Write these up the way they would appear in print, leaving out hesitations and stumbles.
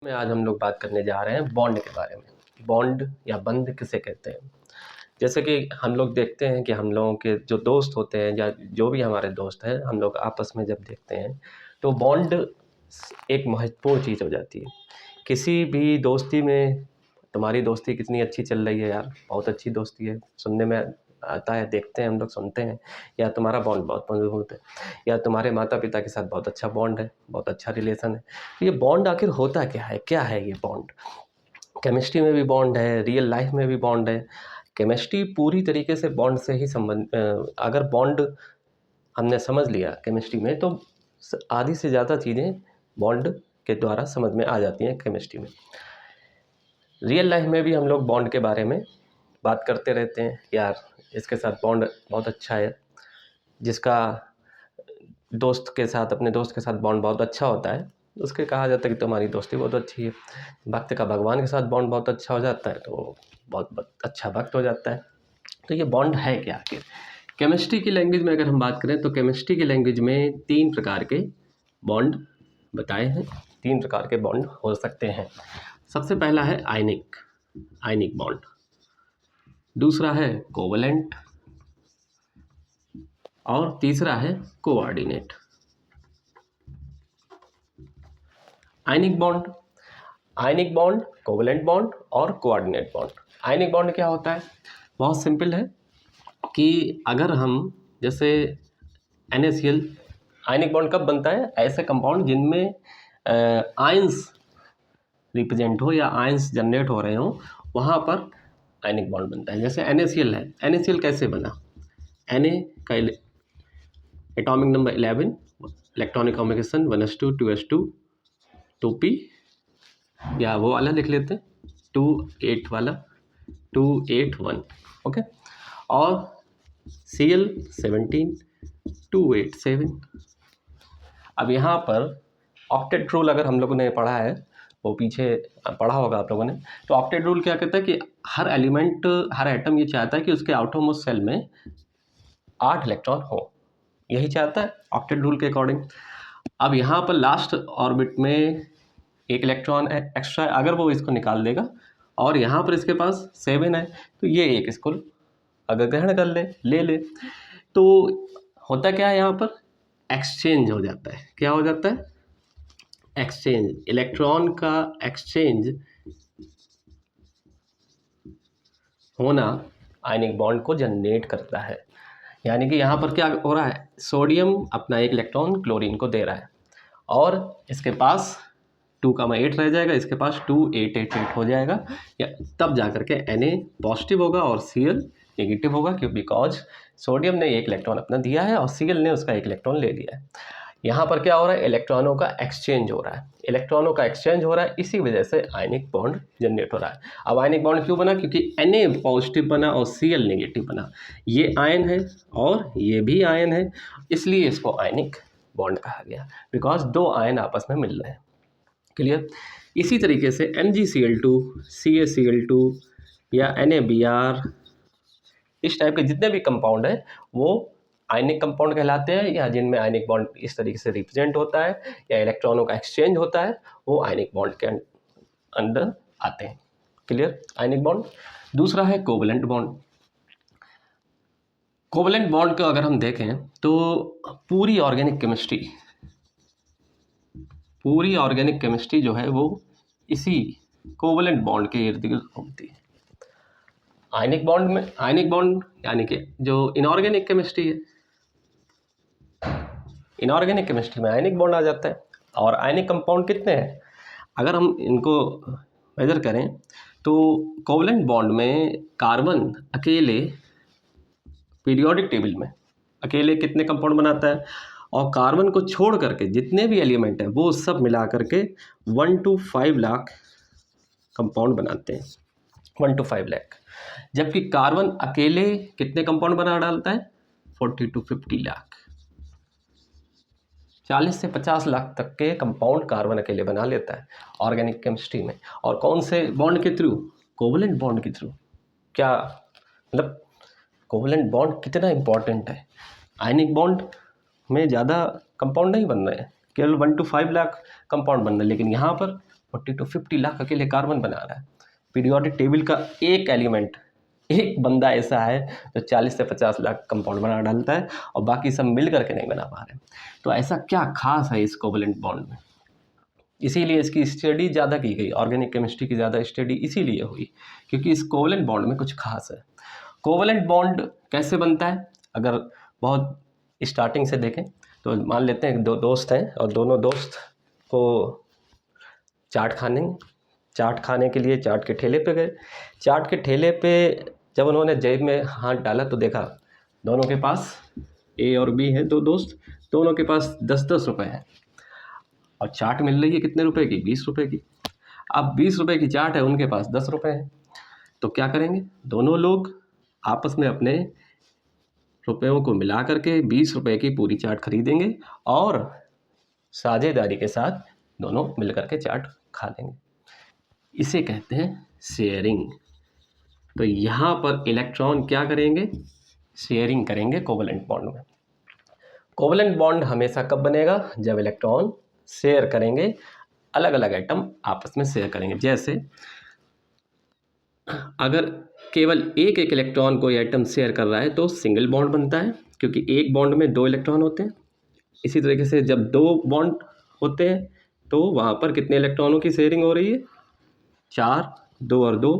में आज हम लोग बात करने जा रहे हैं बॉन्ड के बारे में। बॉन्ड या बंध किसे कहते हैं। जैसे कि हम लोग देखते हैं कि हम लोगों के जो दोस्त होते हैं या जो भी हमारे दोस्त हैं, हम लोग आपस में जब देखते हैं तो बॉन्ड एक महत्वपूर्ण चीज़ हो जाती है। किसी भी दोस्ती में तुम्हारी दोस्ती कितनी अच्छी चल रही है यार, बहुत अच्छी दोस्ती है, सुनने में आता है, देखते हैं हम लोग, सुनते हैं, या तुम्हारा बॉन्ड बहुत मजबूत है, या तुम्हारे माता पिता के साथ बहुत अच्छा बॉन्ड है, बहुत अच्छा रिलेशन है। तो ये बॉन्ड आखिर होता क्या है ये बॉन्ड। केमिस्ट्री में भी बॉन्ड है, रियल लाइफ में भी बॉन्ड है। केमिस्ट्री पूरी तरीके से बॉन्ड से ही अगर बॉन्ड हमने समझ लिया केमिस्ट्री में तो आधी से ज़्यादा चीज़ें बॉन्ड के द्वारा समझ में आ जाती हैं केमिस्ट्री में। रियल लाइफ में भी हम लोग बॉन्ड के बारे में बात करते रहते हैं, यार इसके साथ बॉन्ड बहुत अच्छा है, जिसका दोस्त के साथ, अपने दोस्त के साथ बॉन्ड बहुत अच्छा होता है, उसके कहा जाता है कि तुम्हारी दोस्ती बहुत अच्छी है। भक्त का भगवान के साथ बॉन्ड बहुत अच्छा हो जाता है तो बहुत अच्छा भक्त हो जाता है। तो ये बॉन्ड है क्या आखिर। केमिस्ट्री की लैंग्वेज में अगर हम बात करें तो केमिस्ट्री की लैंग्वेज में 3 प्रकार के बॉन्ड बताए हैं, 3 प्रकार के बॉन्ड हो सकते हैं। सबसे पहला है आयनिक बॉन्ड, दूसरा है कोवलेंट और तीसरा है coordinate. Ionic bond, covalent bond और कोऑर्डिनेट बॉन्ड। आयनिक बॉन्ड क्या होता है, बहुत सिंपल है कि अगर हम जैसे NaCl, आयनिक बॉन्ड कब बनता है, ऐसे कंपाउंड जिनमें आयंस रिप्रेजेंट हो या आयंस जनरेट हो रहे हो, वहाँ पर आयनिक बॉन्ड बनता है। जैसे NaCl है, NaCl कैसे बना, Na का atomic number 11, electronic combination 1s2 2s2 2p, या वो वाला लिख लेते हैं 2 8 वाला 281, ओके, और Cl 17 287। अब यहाँ पर ऑक्टेट रूल अगर हम लोगों ने पढ़ा है, वो पीछे पढ़ा होगा आप लोगों ने, तो ऑक्टेट रूल क्या कहता है कि हर एलिमेंट, हर एटम ये चाहता है कि उसके आउटरमोस्ट सेल में 8 इलेक्ट्रॉन हो, यही चाहता है ऑक्टेट रूल के अकॉर्डिंग। अब यहाँ पर लास्ट ऑर्बिट में 1 इलेक्ट्रॉन एक्स्ट्रा है, अगर वो इसको निकाल देगा और यहाँ पर इसके पास 7 है तो ये एक इसको अगर ग्रहण कर ले ले तो होता क्या है, यहाँ पर एक्सचेंज हो जाता है। क्या हो जाता है, एक्सचेंज, इलेक्ट्रॉन का एक्सचेंज होना आयनिक बॉन्ड को जनरेट करता है। यानी कि यहाँ पर क्या हो रहा है, सोडियम अपना 1 इलेक्ट्रॉन क्लोरीन को दे रहा है और इसके पास 2,8 रह जाएगा, इसके पास 2,888 हो जाएगा, या तब जा करके Na पॉजिटिव होगा और Cl नेगेटिव होगा, क्यों, बिकॉज सोडियम ने 1 इलेक्ट्रॉन अपना दिया है और Cl ने उसका 1 इलेक्ट्रॉन ले लिया है। यहाँ पर क्या हो रहा है, इलेक्ट्रॉनों का एक्सचेंज हो रहा है, इसी वजह से आयनिक बॉन्ड जनरेट हो रहा है। अब आयनिक बॉन्ड क्यों बना, क्योंकि Na पॉजिटिव बना और Cl नेगेटिव बना, ये आयन है और ये भी आयन है, इसलिए इसको आयनिक बॉन्ड कहा गया, बिकॉज 2 आयन आपस में मिल रहे हैं। क्लियर। इसी तरीके से MgCl2, CaCl2 या NaBr, इस टाइप के जितने भी कंपाउंड हैं वो आयनिक कंपाउंड कहलाते हैं, या जिनमें आयनिक बॉन्ड इस तरीके से रिप्रेजेंट होता है या इलेक्ट्रॉनों का एक्सचेंज होता है, वो आयनिक बॉन्ड के अंदर आते हैं। क्लियर। Ionic bond. दूसरा है कोवलेंट बॉन्ड। कोवलेंट बॉन्ड को अगर हम देखें तो पूरी ऑर्गेनिक केमिस्ट्री जो है वो इसी कोवलेंट बॉन्ड के इर्द गिर्द घूमती है। आयनिक बॉन्ड यानी कि जो इनऑर्गेनिक केमिस्ट्री है, इनऑर्गेनिक केमिस्ट्री में आयनिक बॉन्ड आ जाता है। और आयनिक कंपाउंड कितने हैं, अगर हम इनको मेजर करें तो कोवलेंट बॉन्ड में कार्बन अकेले पीरियोडिक टेबल में अकेले कितने कंपाउंड बनाता है, और कार्बन को छोड़ करके जितने भी एलिमेंट हैं वो सब मिला करके 1 to 5 लाख कंपाउंड बनाते हैं, 1 to 5 लाख। जबकि कार्बन अकेले कितने कंपाउंड बना डालता है, 40 to 50 लाख, 40 से 50 लाख तक के कंपाउंड कार्बन अकेले बना लेता है ऑर्गेनिक केमिस्ट्री में। और कौन से बॉन्ड के थ्रू, कोवलेंट बॉन्ड के थ्रू। क्या मतलब कोवलेंट बॉन्ड कितना इंपॉर्टेंट है। आयनिक बॉन्ड में ज़्यादा कंपाउंड नहीं बन रहे हैं, केवल 1 to 5 लाख कंपाउंड बन रहे हैं, लेकिन यहाँ पर 40 to 50 लाख अकेले कार्बन बना रहा है। पीरियोडिक टेबल का एक एलिमेंट, एक बंदा ऐसा है जो 40 से 50 लाख कंपाउंड बना डालता है और बाकी सब मिल करके नहीं बना पा रहे। तो ऐसा क्या खास है इस कोवलेंट बॉन्ड में? इसीलिए इसकी स्टडी ज़्यादा की गई, ऑर्गेनिक केमिस्ट्री की ज़्यादा स्टडी इसीलिए हुई क्योंकि इस कोवलेंट बॉन्ड में कुछ खास है। कोवलेंट बॉन्ड कैसे बनता है? अगर बहुत स्टार्टिंग से देखें तो मान लेते हैं दो दोस्त हैं और दोनों दोस्त को चाट खाने के लिए चाट के ठेले पे गए। चाट के ठेले पे जब उन्होंने जेब में हाथ डाला तो देखा दोनों के पास, ए और बी है दो दोस्त, दोनों के पास 10-10 रुपये हैं और चाट मिल रही है कितने रुपए की? 20 रुपये की। अब 20 रुपये की चाट है, उनके पास 10 रुपये है, तो क्या करेंगे? दोनों लोग आपस में अपने रुपयों को मिला करके 20 रुपये की पूरी चाट खरीदेंगे और साझेदारी के साथ दोनों मिल करके चाट खा लेंगे। इसे कहते हैं शेयरिंग। तो यहाँ पर इलेक्ट्रॉन क्या करेंगे? शेयरिंग करेंगे कोवलेंट बॉन्ड में। कोवलेंट बॉन्ड हमेशा कब बनेगा? जब इलेक्ट्रॉन शेयर करेंगे, अलग अलग एटम आपस में शेयर करेंगे। जैसे अगर केवल एक एक इलेक्ट्रॉन कोई एटम शेयर कर रहा है तो सिंगल बॉन्ड बनता है क्योंकि एक बॉन्ड में 2 इलेक्ट्रॉन होते हैं। इसी तरीके से जब 2 बॉन्ड होते हैं तो वहाँ पर कितने इलेक्ट्रॉनों की शेयरिंग हो रही है? 4, 2 और 2।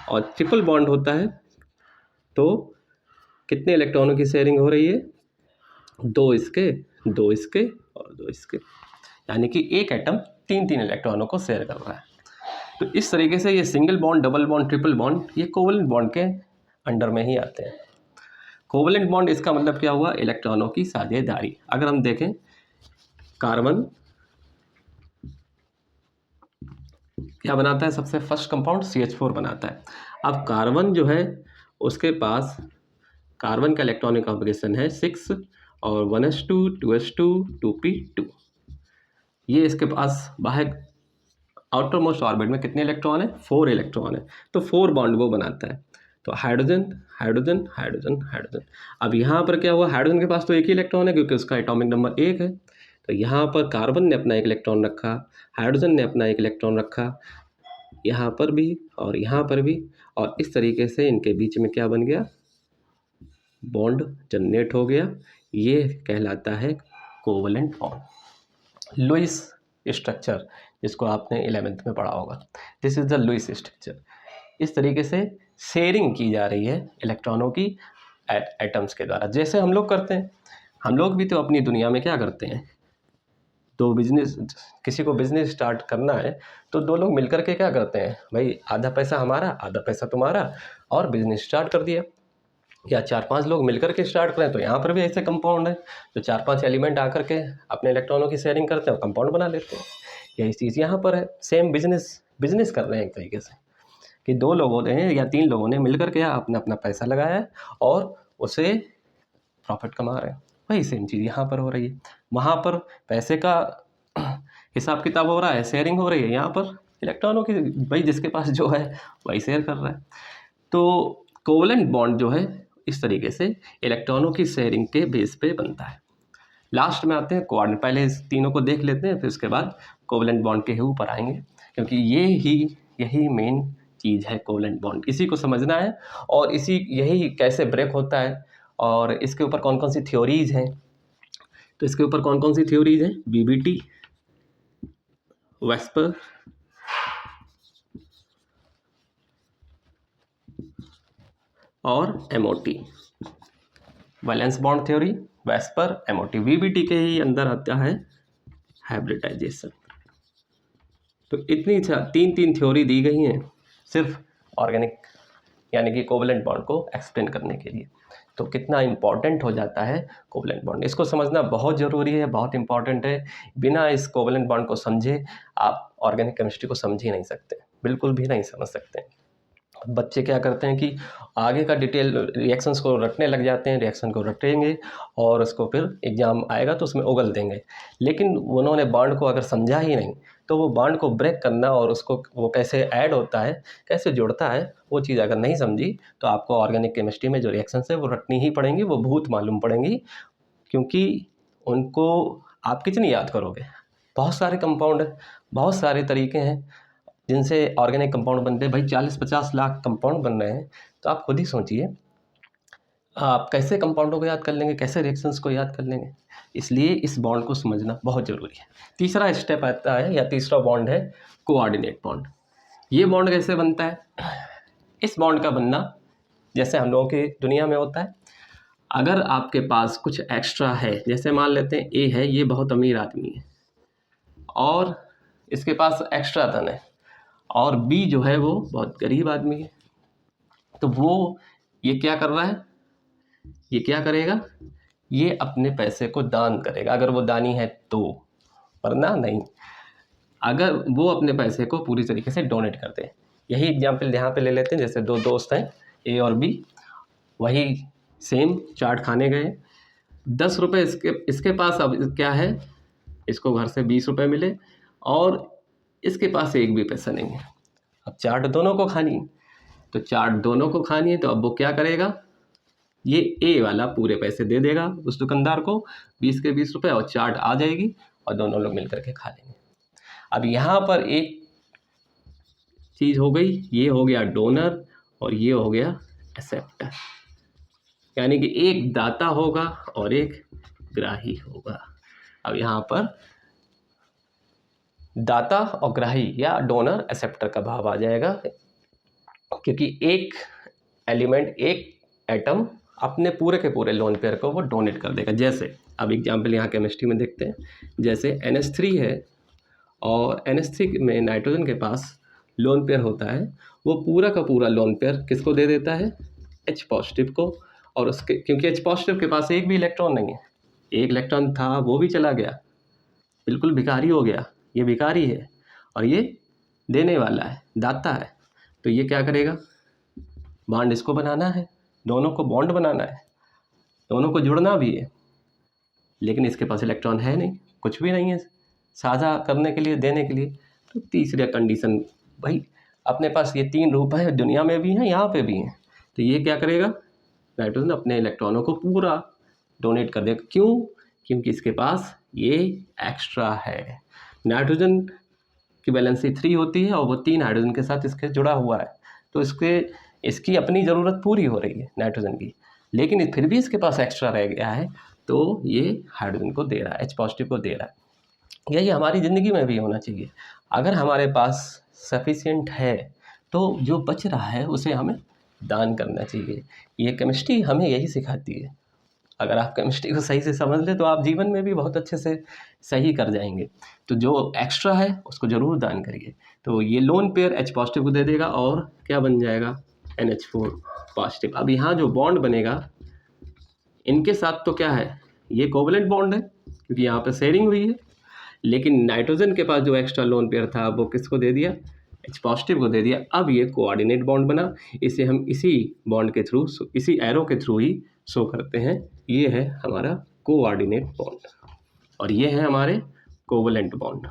और ट्रिपल बॉन्ड होता है तो कितने इलेक्ट्रॉनों की शेयरिंग हो रही है? 2 इसके, 2 इसके और 2 इसके, यानी कि एक एटम 3-3 इलेक्ट्रॉनों को शेयर कर रहा है। तो इस तरीके से ये single bond, double bond, triple bond ये कोवलेंट बॉन्ड के अंडर में ही आते हैं। कोवलेंट बॉन्ड इसका मतलब क्या हुआ? इलेक्ट्रॉनों की साझेदारी। अगर हम देखें कार्बन क्या बनाता है? सबसे फर्स्ट कंपाउंड CH4 बनाता है। अब कार्बन जो है उसके पास कार्बन का इलेक्ट्रॉनिक कॉन्फ़िगरेशन है 6 और 1s2 2s2 2p2। ये इसके पास बाहर आउटर मोस्ट ऑर्बिट में कितने इलेक्ट्रॉन है? 4 इलेक्ट्रॉन है। तो 4 बॉन्ड वो बनाता है। तो हाइड्रोजन हाइड्रोजन हाइड्रोजन हाइड्रोजन। अब यहाँ पर क्या हुआ? हाइड्रोजन के पास तो एक ही इलेक्ट्रॉन है क्योंकि उसका एटॉमिक नंबर 1 है। तो यहाँ पर कार्बन ने अपना एक इलेक्ट्रॉन रखा, हाइड्रोजन ने अपना एक इलेक्ट्रॉन रखा, यहाँ पर भी और यहाँ पर भी, और इस तरीके से इनके बीच में क्या बन गया? बॉन्ड जनरेट हो गया। ये कहलाता है कोवलेंट बॉन्ड। लुईस स्ट्रक्चर, जिसको आपने 11th में पढ़ा होगा, this is the Lewis structure. इस तरीके से शेयरिंग की जा रही है इलेक्ट्रॉनों की एटम्स के द्वारा, जैसे हम लोग करते हैं। हम लोग भी तो अपनी दुनिया में क्या करते हैं? तो बिजनेस, किसी को बिजनेस स्टार्ट करना है तो 2 लोग मिलकर के क्या करते हैं? भाई आधा पैसा हमारा, आधा पैसा तुम्हारा, और बिजनेस स्टार्ट कर दिया। या 4-5 लोग मिलकर के स्टार्ट करें तो यहाँ पर भी ऐसे कंपाउंड है जो 4-5 एलिमेंट आकर के अपने इलेक्ट्रॉनों की शेयरिंग करते हैं और कंपाउंड बना लेते हैं। यही चीज़ यहाँ पर है। सेम बिजनेस कर रहे हैं एक तरीके से कि 2 लोगों ने या 3 लोगों ने मिलकर के अपना अपना पैसा लगाया है और उसे प्रॉफिट कमा रहे हैं। वही सेम चीज़ यहाँ पर हो रही है। वहाँ पर पैसे का हिसाब किताब हो रहा है, शेयरिंग हो रही है। यहाँ पर इलेक्ट्रॉनों की, भाई जिसके पास जो है वही शेयर कर रहा है। तो कोवलेंट बॉन्ड जो है इस तरीके से इलेक्ट्रॉनों की शेयरिंग के बेस पे बनता है। लास्ट में आते हैं कोऑर्डिनेट। पहले इस तीनों को देख लेते हैं, फिर उसके बाद कोवलेंट बॉन्ड के ऊपर आएंगे, क्योंकि यही मेन चीज़ है कोवलेंट बॉन्ड। इसी को समझना है और यही कैसे ब्रेक होता है और इसके ऊपर कौन कौन सी थ्योरीज हैं। तो इसके ऊपर कौन कौन सी थ्योरीज हैं? BBT, वेस्पर, और MOT, valence bond theory, VSEPR, MOT। BBT के ही अंदर आता है हाइब्रिडाइजेशन। तो इतनी 3 थ्योरी दी गई हैं सिर्फ ऑर्गेनिक यानी कि कोवलेंट बॉन्ड को एक्सप्लेन करने के लिए। तो कितना इम्पॉर्टेंट हो जाता है कोवलेंट बॉन्ड, इसको समझना बहुत ज़रूरी है, बहुत इंपॉर्टेंट है। बिना इस कोवलेंट बॉन्ड को समझे आप ऑर्गेनिक केमिस्ट्री को समझ ही नहीं सकते, बिल्कुल भी नहीं समझ सकते। बच्चे क्या करते हैं कि आगे का डिटेल रिएक्शंस को रटने लग जाते हैं, रिएक्शन को रटेंगे और उसको फिर एग्ज़ाम आएगा तो उसमें उगल देंगे। लेकिन उन्होंने बॉन्ड को अगर समझा ही नहीं तो वो बॉन्ड को ब्रेक करना और उसको वो कैसे ऐड होता है, कैसे जुड़ता है, वो चीज़ अगर नहीं समझी तो आपको ऑर्गेनिक केमिस्ट्री में जो रिएक्शंस है वो रटनी ही पड़ेंगी, वो भूत मालूम पड़ेंगी, क्योंकि उनको आप कितनी याद करोगे? बहुत सारे कंपाउंड है, बहुत सारे तरीके हैं जिनसे ऑर्गेनिक कंपाउंड बनते हैं। भाई 40-50 लाख कंपाउंड बन रहे हैं, तो आप खुद ही सोचिए आप कैसे कंपाउंडों को याद कर लेंगे, कैसे रिएक्शंस को याद कर लेंगे। इसलिए इस बॉन्ड को समझना बहुत ज़रूरी है। तीसरा स्टेप आता है या तीसरा बॉन्ड है कोऑर्डिनेट बॉन्ड। ये बॉन्ड कैसे बनता है? इस बॉन्ड का बनना जैसे हम लोगों की दुनिया में होता है, अगर आपके पास कुछ एक्स्ट्रा है, जैसे मान लेते हैं ए है, ये बहुत अमीर आदमी है और इसके पास एक्स्ट्रा धन है, और बी जो है वो बहुत गरीब आदमी है, तो वो ये क्या कर रहा है, ये क्या करेगा, ये अपने पैसे को दान करेगा अगर वो दानी है तो, वरना नहीं। अगर वो अपने पैसे को पूरी तरीके से डोनेट कर दे। यही एग्जाम्पल यहाँ पे ले लेते हैं, जैसे दो दोस्त हैं ए और बी, वही सेम चाट खाने गए, 10 रुपये इसके पास अब क्या है, इसको घर से 20 रुपये मिले और इसके पास एक भी पैसा नहीं है। अब चाट दोनों को खानी, तो चाट दोनों को खानी है, तो अब वो क्या करेगा, ये ए वाला पूरे पैसे दे देगा उस दुकानदार को, 20 के 20 रुपये, और चाट आ जाएगी और दोनों लोग मिलकर के खा लेंगे। अब यहाँ पर एक चीज़ हो गई, ये हो गया डोनर और ये हो गया एक्सेप्टर, यानी कि एक दाता होगा और एक ग्राही होगा। अब यहाँ पर दाता और ग्राही या डोनर एक्सेप्टर का भाव आ जाएगा, क्योंकि एक एलिमेंट, एक एटम अपने पूरे के पूरे लोन पेयर को वो डोनेट कर देगा। जैसे अब एग्जाम्पल यहाँ केमिस्ट्री में देखते हैं, जैसे NH3 है और NH3 में नाइट्रोजन के पास लोन पेयर होता है, वो पूरा का पूरा लोन पेयर किसको दे देता है, H पॉजिटिव को, और उसके क्योंकि H पॉजिटिव के पास एक भी इलेक्ट्रॉन नहीं है, एक इलेक्ट्रॉन था वो भी चला गया, बिल्कुल भिखारी हो गया, ये भिखारी है और ये देने वाला है, दाता है, तो ये क्या करेगा, बॉन्ड इसको बनाना है, दोनों को बॉन्ड बनाना है, दोनों को जुड़ना भी है, लेकिन इसके पास इलेक्ट्रॉन है नहीं, कुछ भी नहीं है साझा करने के लिए, देने के लिए। तो तीसरा कंडीशन, भाई अपने पास ये 3 रूप है, दुनिया में भी हैं, यहाँ पे भी हैं, तो ये क्या करेगा, नाइट्रोजन अपने इलेक्ट्रॉनों को पूरा डोनेट कर देगा। क्यों? क्योंकि इसके पास ये एक्स्ट्रा है। नाइट्रोजन की वैलेंसी 3 होती है और वो 3 हाइड्रोजन के साथ इसके जुड़ा हुआ है, तो इसकी अपनी ज़रूरत पूरी हो रही है नाइट्रोजन की, लेकिन फिर भी इसके पास एक्स्ट्रा रह गया है, तो ये हाइड्रोजन को दे रहा है, H पॉजिटिव को दे रहा है। यही हमारी ज़िंदगी में भी होना चाहिए। अगर हमारे पास सफिशिएंट है तो जो बच रहा है उसे हमें दान करना चाहिए। ये केमिस्ट्री हमें यही सिखाती है। अगर आप केमिस्ट्री को सही से समझ लें तो आप जीवन में भी बहुत अच्छे से सही कर जाएंगे। तो जो एक्स्ट्रा है उसको ज़रूर दान करिए। तो ये लोन पेयर H पॉजिटिव को दे देगा और क्या बन जाएगा, NH4 पॉजिटिव। अब यहाँ जो बॉन्ड बनेगा इनके साथ तो क्या है, ये कोवलेंट बॉन्ड है क्योंकि यहाँ पे शेयरिंग हुई है, लेकिन नाइट्रोजन के पास जो एक्स्ट्रा लोन पेयर था वो किसको दे दिया, H पॉजिटिव को दे दिया। अब ये कोऑर्डिनेट बॉन्ड बना, इसे हम इसी बॉन्ड के थ्रू, इसी एरो के थ्रू ही शो करते हैं। ये है हमारा कोऑर्डिनेट बॉन्ड और ये है हमारे कोवलेंट बॉन्ड।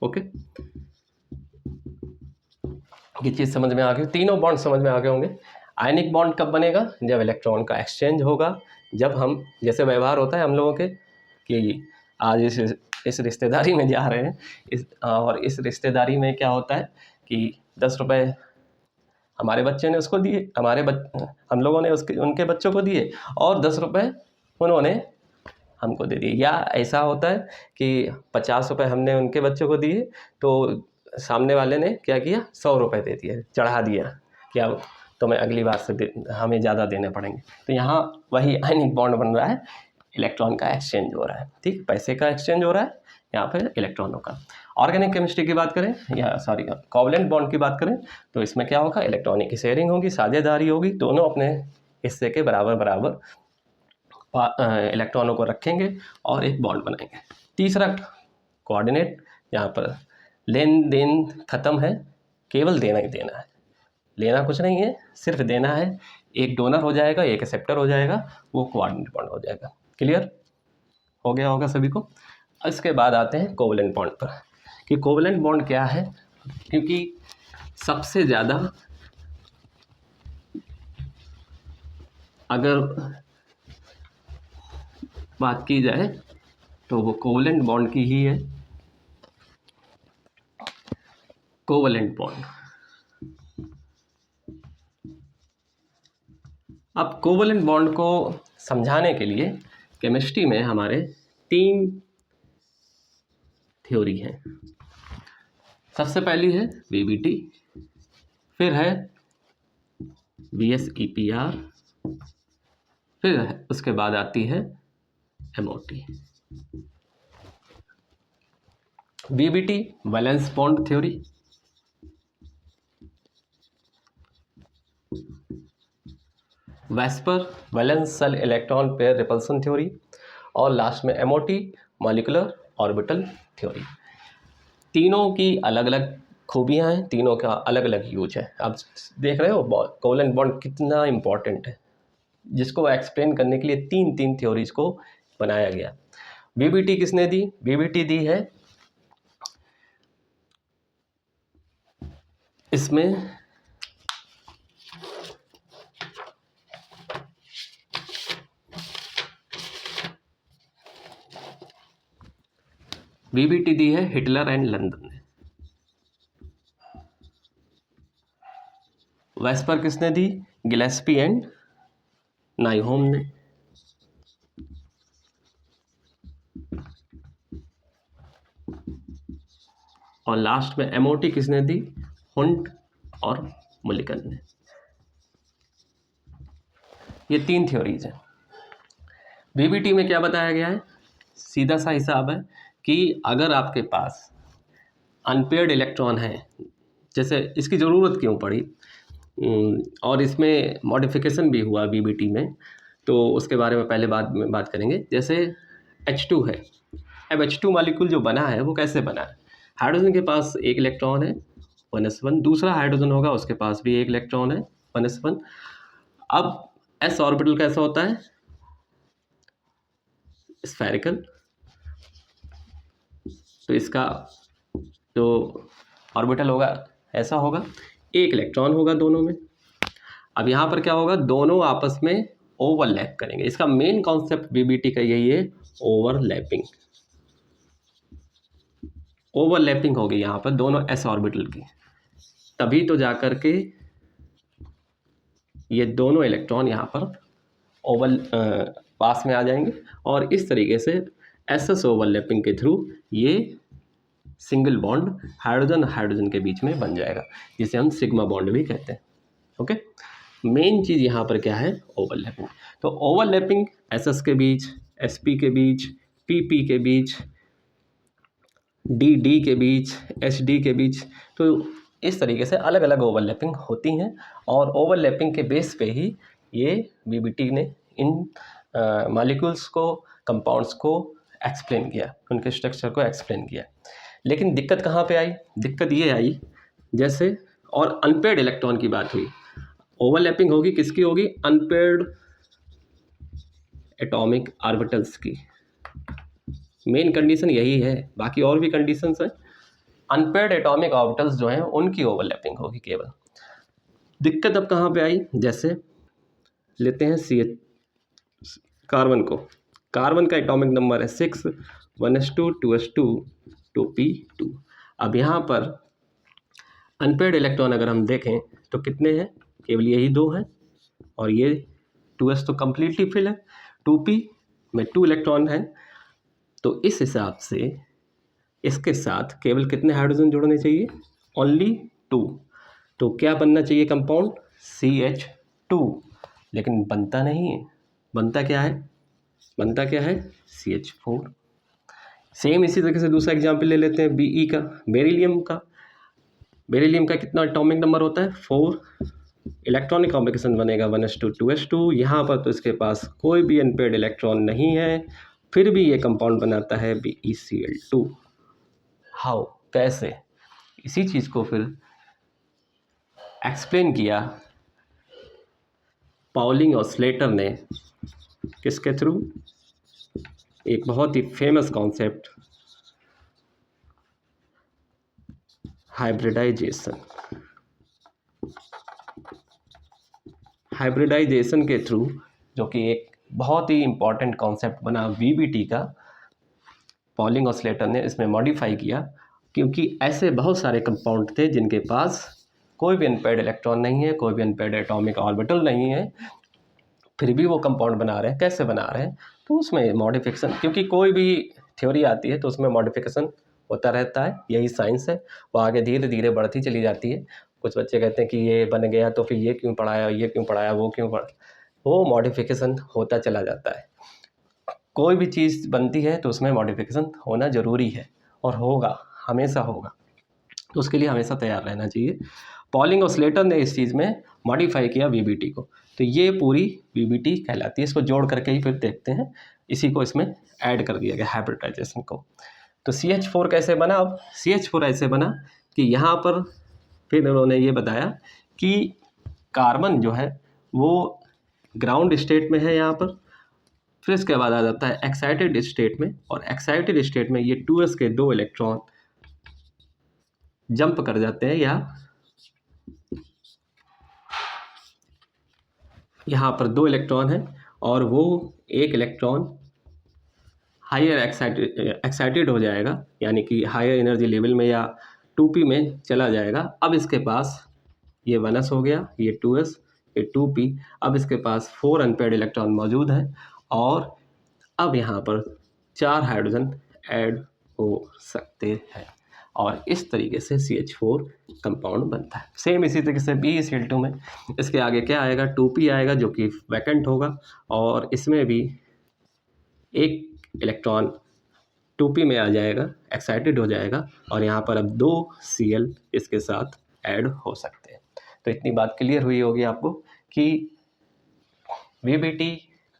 ओके, ये चीज़ समझ में आ गई, तीनों बॉन्ड समझ में आ गए होंगे। आयनिक बॉन्ड कब बनेगा, जब इलेक्ट्रॉन का एक्सचेंज होगा, जब हम, जैसे व्यवहार होता है हम लोगों के कि आज इस रिश्तेदारी में जा रहे हैं, और इस रिश्तेदारी में क्या होता है कि 10 रुपये हमारे बच्चे ने उसको दिए, हम लोगों ने उनके बच्चों को दिए, और 10 रुपये उन्होंने हमको दे दिए। या ऐसा होता है कि 50 रुपये हमने उनके बच्चों को दिए, तो सामने वाले ने क्या किया, 100 रुपये दे दिए, चढ़ा दिया कि अब तुम्हें अगली बार से हमें ज़्यादा देने पड़ेंगे। तो यहाँ वही आयनिक बॉन्ड बन रहा है, इलेक्ट्रॉन का एक्सचेंज हो रहा है, ठीक, पैसे का एक्सचेंज हो रहा है, यहाँ पे इलेक्ट्रॉनों का। ऑर्गेनिक केमिस्ट्री की बात करें, या सॉरी कोवलेंट बॉन्ड की बात करें, तो इसमें क्या होगा, इलेक्ट्रॉनिक की शेयरिंग होगी, साझेदारी होगी, दोनों अपने हिस्से के बराबर बराबर इलेक्ट्रॉनों को रखेंगे और एक बॉन्ड बनाएंगे। तीसरा कोऑर्डिनेट, यहाँ पर लेन देन खत्म है, केवल देना ही देना है, लेना कुछ नहीं है, सिर्फ देना है। एक डोनर हो जाएगा, एक एक्सेप्टर हो जाएगा, वो कोऑर्डिनेट बॉन्ड हो जाएगा। क्लियर हो गया होगा सभी को। इसके बाद आते हैं कोवलेंट बॉन्ड पर, कि कोवलेंट बॉन्ड क्या है, क्योंकि सबसे ज़्यादा अगर बात की जाए तो वो कोवलेंट बॉन्ड की ही है, कोवलेंट बॉन्ड। अब कोवलेंट बॉन्ड को समझाने के लिए केमिस्ट्री में हमारे 3 थ्योरी हैं। सबसे पहली है VBT, फिर है VSEPR, फिर उसके बाद आती है MOT। VBT valence bond theory, VSEPR valence shell electron pair repulsion theory, और लास्ट में MOT मॉलिक्यूलर ऑर्बिटल थ्योरी। तीनों की अलग अलग खूबियां हैं, तीनों का अलग अलग यूज है। आप देख रहे हो कोवलेंट बॉन्ड कितना इंपॉर्टेंट है, जिसको एक्सप्लेन करने के लिए 3 थ्योरीज को बनाया गया। VBT किसने दी? VBT दी है इसमें VBT दी है हिटलर एंड लंदन ने। वेस्पर किसने दी? गिलेस्पी एंड नाइहोम ने। और लास्ट में MOT किसने दी? हुंट और मुलिकन ने। ये 3 थ्योरीज हैं। VBT में क्या बताया गया है? सीधा सा हिसाब है कि अगर आपके पास अनपेयर्ड इलेक्ट्रॉन है, जैसे इसकी ज़रूरत क्यों पड़ी और इसमें मॉडिफिकेशन भी हुआ VBT में, तो उसके बारे में पहले बात करेंगे। जैसे H2 है, अब H2 मॉलिक्यूल जो बना है वो कैसे बना है? हाइड्रोजन के पास एक इलेक्ट्रॉन है 1s1, दूसरा हाइड्रोजन होगा उसके पास भी एक इलेक्ट्रॉन है 1s1। अब s ऑर्बिटल कैसा होता है? स्फेरिकल, तो इसका जो ऑर्बिटल होगा ऐसा होगा, एक इलेक्ट्रॉन होगा दोनों में। अब यहाँ पर क्या होगा? दोनों आपस में ओवरलैप करेंगे। इसका मेन कॉन्सेप्ट VBT का यही है, ओवरलैपिंग। ओवरलैपिंग होगी यहाँ पर दोनों s ऑर्बिटल की, तभी तो जाकर के ये दोनों इलेक्ट्रॉन यहाँ पर पास में आ जाएंगे, और इस तरीके से SS ओवरलैपिंग के थ्रू ये सिंगल बॉन्ड हाइड्रोजन हाइड्रोजन के बीच में बन जाएगा, जिसे हम सिग्मा बॉन्ड भी कहते हैं। ओके, मेन चीज़ यहाँ पर क्या है? ओवरलैपिंग। तो ओवरलैपिंग SS के बीच, SP के बीच, PP के बीच, DD के बीच, HD के बीच, तो इस तरीके से अलग अलग ओवरलैपिंग होती हैं, और ओवरलैपिंग के बेस पे ही ये VBT ने इन मॉलिक्यूल्स को, कंपाउंड्स को एक्सप्लेन किया, उनके स्ट्रक्चर को एक्सप्लेन किया। लेकिन दिक्कत कहाँ पे आई? दिक्कत ये आई, जैसे और अनपेयर्ड इलेक्ट्रॉन की बात हुई, ओवरलैपिंग होगी किसकी होगी? अनपेयर्ड एटॉमिक ऑर्बिटल्स की। मेन कंडीशन यही है, बाकी और भी कंडीशंस हैं। अनपेयर्ड एटॉमिक ऑर्बिटल्स जो हैं उनकी ओवरलैपिंग होगी केवल। दिक्कत अब कहाँ पे आई? जैसे लेते हैं CH कार्बन को, कार्बन का एटॉमिक नंबर है 6, 1s2, 2s2, 2p2। अब यहाँ पर अनपेयर्ड इलेक्ट्रॉन अगर हम देखें तो कितने हैं? केवल यही 2 हैं, और ये 2s तो कम्प्लीटली फिल है, 2p में 2 इलेक्ट्रॉन हैं। तो इस हिसाब से इसके साथ केवल कितने हाइड्रोजन जुड़ने चाहिए? ओनली 2। तो क्या बनना चाहिए कंपाउंड? CH2, लेकिन बनता नहीं है। बनता क्या है? बनता क्या है? CH4। सेम इसी तरीके से दूसरा एग्जाम्पल ले लेते हैं Be का, बेरिलियम का। बेरिलियम का कितना एटॉमिक नंबर होता है? 4। इलेक्ट्रॉनिक कॉम्बिनेशन बनेगा 1s2, 2s2। यहाँ पर तो इसके पास कोई भी अनपेयर्ड इलेक्ट्रॉन नहीं है, फिर भी ये कंपाउंड बनाता है BeCl2। हाउ? कैसे? इसी चीज़ को फिर एक्सप्लेन किया पाउलिंग और स्लेटर ने, किसके थ्रू? एक बहुत ही फेमस कॉन्सेप्ट, हाइब्रिडाइजेशन। हाइब्रिडाइजेशन के थ्रू, जो कि एक बहुत ही इम्पॉर्टेंट कॉन्सेप्ट बना VBT का, पॉलिंग ऑसिलेटर ने इसमें मॉडिफाई किया, क्योंकि ऐसे बहुत सारे कंपाउंड थे जिनके पास कोई भी अनपेयर्ड इलेक्ट्रॉन नहीं है, कोई भी अनपेयर्ड एटॉमिक ऑर्बिटल नहीं है, फिर भी वो कंपाउंड बना रहे हैं। कैसे बना रहे हैं? तो उसमें मॉडिफिकेशन, क्योंकि कोई भी थ्योरी आती है तो उसमें मॉडिफिकेशन होता रहता है, यही साइंस है। वो आगे धीरे धीरे बढ़ती चली जाती है। कुछ बच्चे कहते हैं कि ये बन गया तो फिर ये क्यों पढ़ाया, ये क्यों पढ़ाया, वो क्यों पढ़ा, वो मॉडिफिकेशन होता चला जाता है। कोई भी चीज़ बनती है तो उसमें मॉडिफिकेशन होना ज़रूरी है और होगा, हमेशा होगा, तो उसके लिए हमेशा तैयार रहना चाहिए। पॉलिंग ऑसिलेटर ने इस चीज़ में मॉडिफाई किया वीबीटी को, तो ये पूरी वीबीटी कहलाती है। इसको जोड़ करके ही फिर देखते हैं, इसी को इसमें ऐड कर दिया गया हाइब्रिडाइजेशन को। तो CH4 कैसे बना? अब CH4 ऐसे बना कि यहाँ पर फिर उन्होंने ये बताया कि कार्बन जो है वो ग्राउंड स्टेट में है यहाँ पर, फिर इसके बाद आ जाता है एक्साइटेड स्टेट में, और एक्साइटेड स्टेट में ये 2s के 2 इलेक्ट्रॉन जंप कर जाते हैं, या यहाँ पर 2 इलेक्ट्रॉन है और वो एक इलेक्ट्रॉन हायर एक्साइटेड हो जाएगा, यानी कि हायर एनर्जी लेवल में या 2p में चला जाएगा। अब इसके पास ये 1s हो गया, ये 2s, ये 2p। अब इसके पास 4 अनपेयर्ड इलेक्ट्रॉन मौजूद हैं और अब यहाँ पर 4 हाइड्रोजन ऐड हो सकते हैं, और इस तरीके से CH4 कंपाउंड बनता है। सेम इसी तरीके से BeCl2 में इसके आगे क्या आएगा? 2p आएगा जो कि वैकेंट होगा, और इसमें भी एक इलेक्ट्रॉन 2p में आ जाएगा, एक्साइटेड हो जाएगा, और यहाँ पर अब 2 Cl इसके साथ ऐड हो सकते हैं। तो इतनी बात क्लियर हुई होगी आपको कि VBT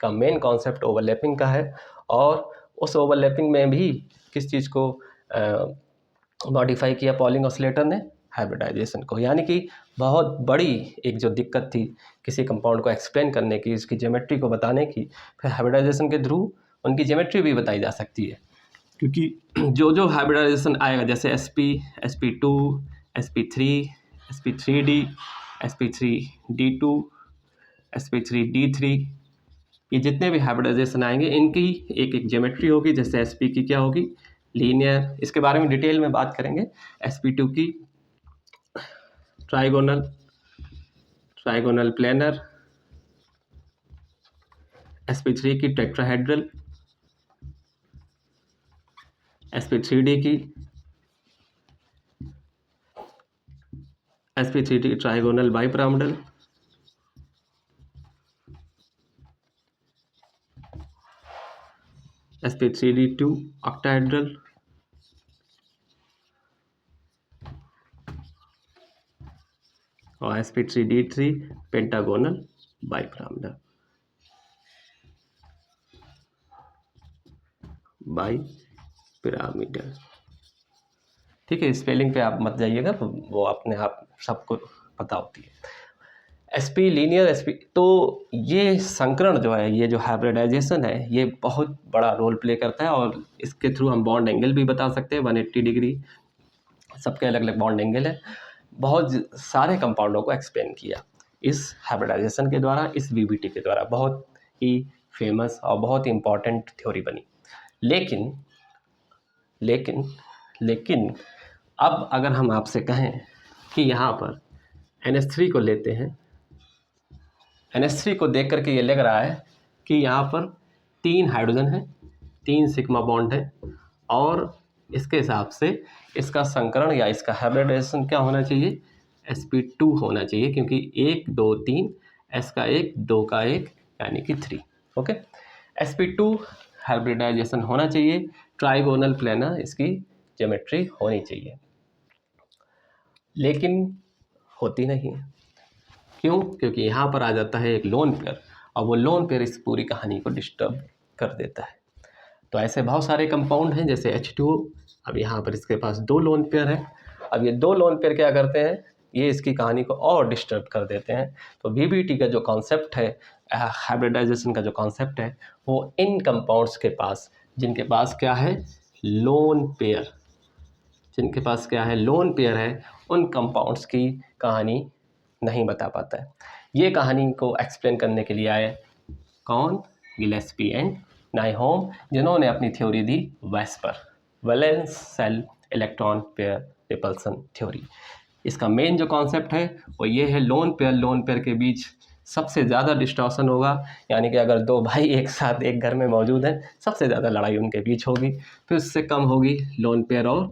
का मेन कॉन्सेप्ट ओवरलैपिंग का है, और उस ओवरलैपिंग में भी किस चीज़ को मॉडिफाई किया पॉलिंग ऑसिलेटर ने? हाइब्रिडाइजेशन को। यानी कि बहुत बड़ी एक जो दिक्कत थी किसी कंपाउंड को एक्सप्लेन करने की, उसकी ज्योमेट्री को बताने की, फिर हाइब्रिडाइजेशन के थ्रू उनकी ज्योमेट्री भी बताई जा सकती है। क्योंकि जो जो हाइब्रिडाइजेशन आएगा, जैसे sp, sp2, sp3, sp3d, sp3d2, sp3d3, ये जितने भी हाइब्रिडाइजेशन आएंगे इनकी एक एक ज्योमेट्री होगी। जैसे sp की क्या होगी? लीनियर, इसके बारे में डिटेल में बात करेंगे। sp2 की ट्राइगोनल प्लेनर, sp3 की टेट्राहेड्रल, sp3d की sp3d trigonal bipyramidal, sp3d2 octahedral, और sp3d3 पेंटागोनल बाइपिरामिडल। ठीक है, स्पेलिंग पे आप मत जाइएगा, वो अपने आप सबको पता होती है। sp लीनियर sp, तो ये संकरण जो है, ये जो हाइब्रिडाइजेशन है, ये बहुत बड़ा रोल प्ले करता है, और इसके थ्रू हम बॉन्ड एंगल भी बता सकते हैं। 180 डिग्री सबके अलग अलग बॉन्ड एंगल है। बहुत सारे कंपाउंडों को एक्सप्लेन किया इस हाइब्रिडाइजेशन के द्वारा, इस VBT के द्वारा। बहुत ही फेमस और बहुत ही इम्पॉर्टेंट थ्योरी बनी। लेकिन लेकिन लेकिन अब अगर हम आपसे कहें कि यहाँ पर NH3 को लेते हैं, NH3 को देख करके ये लग रहा है कि यहाँ पर 3 हाइड्रोजन है, 3 सिग्मा बॉन्ड है, और इसके हिसाब से इसका संकरण या इसका हाइब्रिडाइजेशन क्या होना चाहिए? sp2 होना चाहिए, क्योंकि 1 2 3, s का 1 2 का 1 यानी कि 3। ओके, sp2 हाइब्रिडाइजेशन होना चाहिए, ट्राइगोनल प्लेनर इसकी ज्योमेट्री होनी चाहिए, लेकिन होती नहीं है। क्यों? क्योंकि यहाँ पर आ जाता है एक लोन पेयर, और वो लोन पेयर इस पूरी कहानी को डिस्टर्ब कर देता है। तो ऐसे बहुत सारे कंपाउंड हैं, जैसे H2O। अब यहाँ पर इसके पास 2 लोन पेयर है। अब ये 2 लोन पेयर क्या करते हैं? ये इसकी कहानी को और डिस्टर्ब कर देते हैं। तो VBT का जो कॉन्सेप्ट है, हाइब्रिडाइजेशन का जो कॉन्सेप्ट है, वो इन कंपाउंड्स के पास, जिनके पास क्या है? लोन पेयर, जिनके पास क्या है? लोन पेयर है, उन कंपाउंड्स की कहानी नहीं बता पाता है। ये कहानी को एक्सप्लेन करने के लिए आए कौन? गिलेस्पी एंड नाइहोम, जिन्होंने अपनी थ्योरी दी VSEPR, valence shell electron pair repulsion theory. इसका मेन जो कॉन्सेप्ट है वो ये है, लोन पेयर के बीच सबसे ज़्यादा डिस्टॉर्शन होगा, यानी कि अगर दो भाई एक साथ एक घर में मौजूद हैं, सबसे ज़्यादा लड़ाई उनके बीच होगी। फिर उससे कम होगी लोन पेयर और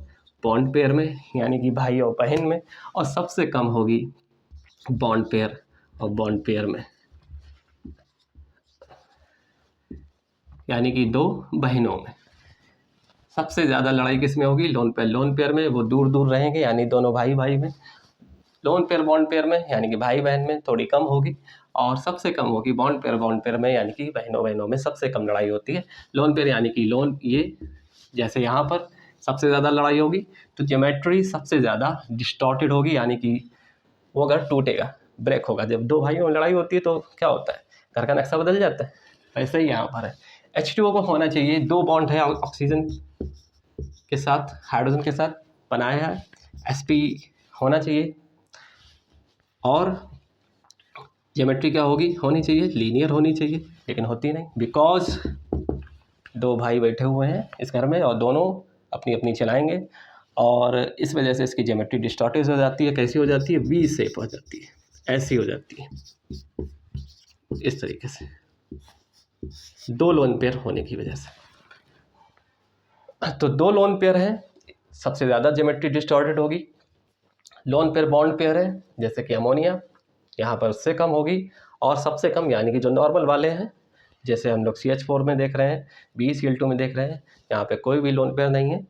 बॉन्ड पेयर में, यानी कि भाई और बहन में, और सबसे कम होगी बॉन्ड पेयर और बॉन्ड पेयर में, यानी कि दो बहनों में। सबसे ज़्यादा लड़ाई किस में होगी? लोन पेयर में, वो दूर दूर रहेंगे, यानी दोनों भाई भाई में। लोन पेयर बॉन्ड पेयर में, यानी कि भाई बहन में थोड़ी कम होगी, और सबसे कम होगी बॉन्ड पेयर में, यानी कि बहनों बहनों में सबसे कम लड़ाई होती है। लोन पेयर यानी कि लोन, ये जैसे यहाँ पर सबसे ज़्यादा लड़ाई होगी, तो ज्योमेट्री सबसे ज़्यादा डिस्टॉर्टेड होगी, यानी कि वो घर टूटेगा, ब्रेक होगा। जब दो भाइयों में लड़ाई होती है तो क्या होता है, घर का नक्शा बदल जाता है। वैसे ही यहाँ पर है, H2O को होना चाहिए, दो बॉन्ड है ऑक्सीजन के साथ, हाइड्रोजन के साथ बनाया है, Sp होना चाहिए, और ज्योमेट्री क्या होनी चाहिए, लीनियर होनी चाहिए, लेकिन होती नहीं, बिकॉज दो भाई बैठे हुए हैं इस घर में और दोनों अपनी अपनी चलाएंगे, और इस वजह से इसकी ज्योमेट्री डिस्टॉर्टेड हो जाती है। कैसी हो जाती है? वी शेप हो जाती है, ऐसी हो जाती है, इस तरीके से, दो लोन पेयर होने की वजह से। तो दो लोन पेयर है, सबसे ज़्यादा ज्योमेट्री डिस्टॉर्टेड होगी। लोन पेयर बॉन्ड पेयर है, जैसे कि अमोनिया, यहाँ पर उससे कम होगी, और सबसे कम यानी कि जो नॉर्मल वाले हैं, जैसे हम लोग CH4 में देख रहे हैं, BeCl2 में देख रहे हैं, यहाँ पे कोई भी लोन पेयर नहीं है,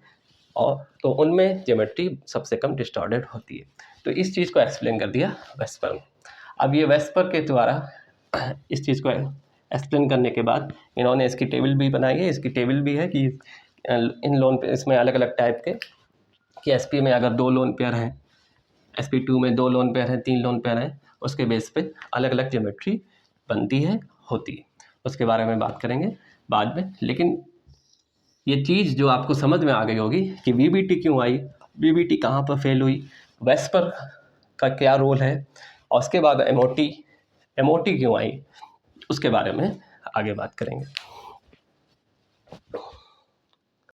और तो उनमें ज्योमेट्री सबसे कम डिस्टॉर्टेड होती है। तो इस चीज़ को एक्सप्लेन कर दिया वेस्पर में। अब ये वेस्पर के द्वारा इस चीज़ को एक्सप्लेन करने के बाद इन्होंने इसकी टेबल भी बनाई है। इसकी टेबल भी है कि इन लोन पे इसमें अलग अलग टाइप के, कि SP में अगर दो लोन पेयर हैं, SP2 में दो लोन पेयर हैं, 3 लोन पेयर हैं, उसके बेस पे अलग अलग ज्योमेट्री बनती है, होती है। उसके बारे में बात करेंगे बाद में, लेकिन ये चीज़ जो आपको समझ में आ गई होगी कि VBT क्यों आई, VBT कहाँ पर फेल हुई, वेस्पर का क्या रोल है, और उसके बाद MOT क्यों आई, उसके बारे में आगे बात करेंगे।